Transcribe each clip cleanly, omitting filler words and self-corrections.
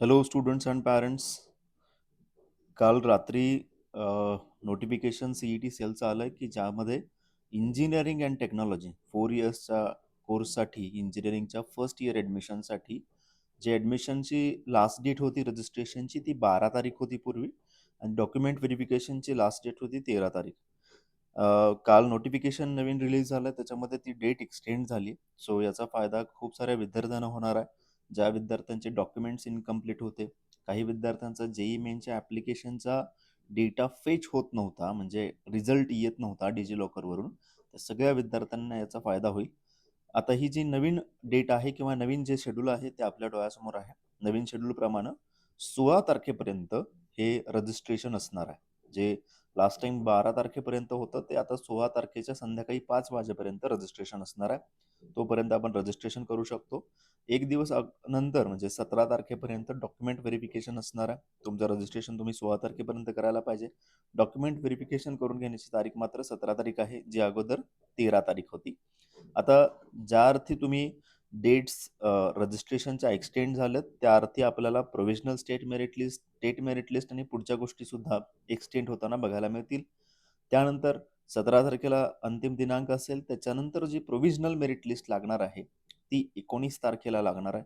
Hello students and parents. काल रात्री notification CET सेलचं आलं की ज्यामध्ये इंजिनिअरिंग अँड टेक्नॉलॉजी 4 इयर्सच्या कोर्ससाठी इंजिनिअरिंगच्या फर्स्ट इयर ॲडमिशनसाठी जे ॲडमिशनची लास्ट डेट होती रजिस्ट्रेशनची ती 12 तारीख होती पूर्वी, आणि डॉक्युमेंट व्हेरिफिकेशनची लास्ट डेट होती 13 तारीख. काल नोटिफिकेशन नवीन रिलीज झालं, त्याच्यामध्ये ती डेट एक्सटेंड झाली. सो याचा फायदा खूप साऱ्या विद्यार्थ्यांना होणार आहे. ज्या विद्यार्थ्यांचे डॉक्युमेंट्स इनकम्प्लीट होते, काही विद्यार्थ्यांचा जेई मेनच्या ॲप्लिकेशनचा डेटा फेच होत नव्हता, म्हणजे रिझल्ट येत नव्हता डिजिलॉकरवरून, तर सगळ्या विद्यार्थ्यांना याचा फायदा होईल. आता ही जी नवीन डेट आहे किंवा नवीन जे शेड्यूल आहे ते आपल्या डोळ्यासमोर आहे. नवीन शेड्यूलप्रमाणे 16 तारखेपर्यंत हे रजिस्ट्रेशन असणार आहे. जे लास्ट टाइम 12 तारखेपर्यंत होतं ते आता 16 तारखेच्या संध्याकाळी 5 वाजेपर्यंत रजिस्ट्रेशन असणार आहे. तोपर्यंत आपण रजिस्ट्रेशन करू शकतो. एक दिवस नंतर म्हणजे 17 तारखेपर्यंत डॉक्युमेंट व्हेरिफिकेशन असणार आहे. तुमचं रजिस्ट्रेशन तुम्ही 16 तारखेपर्यंत करायला पाहिजे. डॉक्युमेंट व्हेरिफिकेशन करून घेण्याची तारीख मात्र 17 तारीख आहे, जी अगोदर 13 तारीख होती. आता ज्या अर्थी तुम्ही डेट्स रजिस्ट्रेशनच्या एक्सटेंड झाल्यात, त्या अर्थी आपल्याला प्रोव्हिजनल स्टेट मेरिट लिस्ट आणि पुढच्या गोष्टी सुद्धा एक्सटेंड होताना बघायला मिळतील. त्यानंतर 17 तारखेला अंतिम दिनांक असेल. त्याच्यानंतर जी प्रोव्हिजनल मेरिट लिस्ट लागणार आहे ती 19 तारखेला लागणार आहे.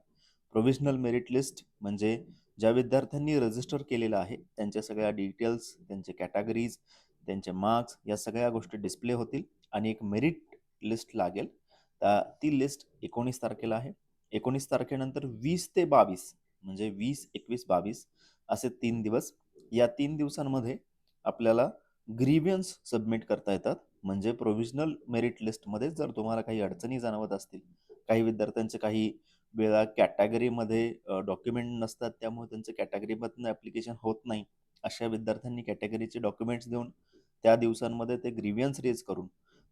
प्रोव्हिजनल मेरिट लिस्ट म्हणजे ज्या विद्यार्थ्यांनी रजिस्टर केलेलं आहे त्यांच्या सगळ्या डिटेल्स, त्यांचे कॅटेगरीज, त्यांचे मार्क्स, या सगळ्या गोष्टी डिस्प्ले होतील आणि एक मेरिट लिस्ट लागेल. ती लिस्ट 19 तारखेला आहे. 19 तारखेनंतर 20 ते 22 म्हणजे 20, 21, 22 असे 3 दिवस. या 3 दिवसांमध्ये आपल्याला ग्रीव्हन्स सबमिट करता येतात. म्हणजे प्रोव्हिजनल मेरिट लिस्टमध्ये जर तुम्हाला काही अडचणी जाणवत असतील, काही विद्यार्थ्यांचे काही वेळा कॅटेगरीमध्ये डॉक्युमेंट नसतात, त्यामुळे त्यांचं कॅटेगरीमधनं ॲप्लिकेशन होत नाही, अशा विद्यार्थ्यांनी कॅटेगरीचे डॉक्युमेंट्स देऊन त्या दिवसांमध्ये ते ग्रीव्हन्स रेज करून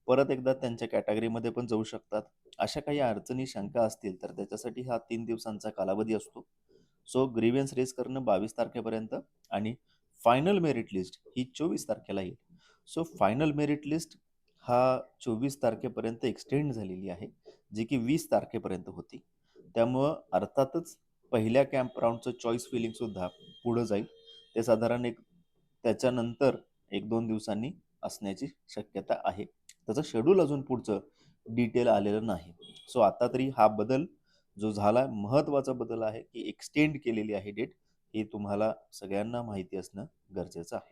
परत एकदा त्यांच्या कॅटेगरीमध्ये पण जाऊ शकतात. अशा काही अडचणी, शंका असतील तर त्याच्यासाठी हा 3 दिवसांचा कालावधी असतो. सो ग्रीव्हन्स रेज करणं 22 तारखेपर्यंत, आणि फायनल मेरिट लिस्ट ही 24 तारखेला येईल. सो फायनल मेरिट लिस्ट हा 24 तारखेपर्यंत एक्सटेंड झालेली आहे, जी की 20 तारखेपर्यंत होती. त्यामुळं अर्थातच पहिल्या कॅम्प राऊंडचं चॉईस फिलिंग सुद्धा पुढं जाईल. ते साधारण त्याच्यानंतर 1-2 दिवसांनी असण्याची शक्यता आहे. त्याचं शेड्यूल अजून पुढचं डिटेल आलेलं नाही. सो आता तरी हा बदल जो झाला, महत्त्वाचा बदल आहे की एक्सटेंड केलेली आहे डेट, हे तुम्हाला सगळ्यांना माहिती असणं गरजेचं आहे.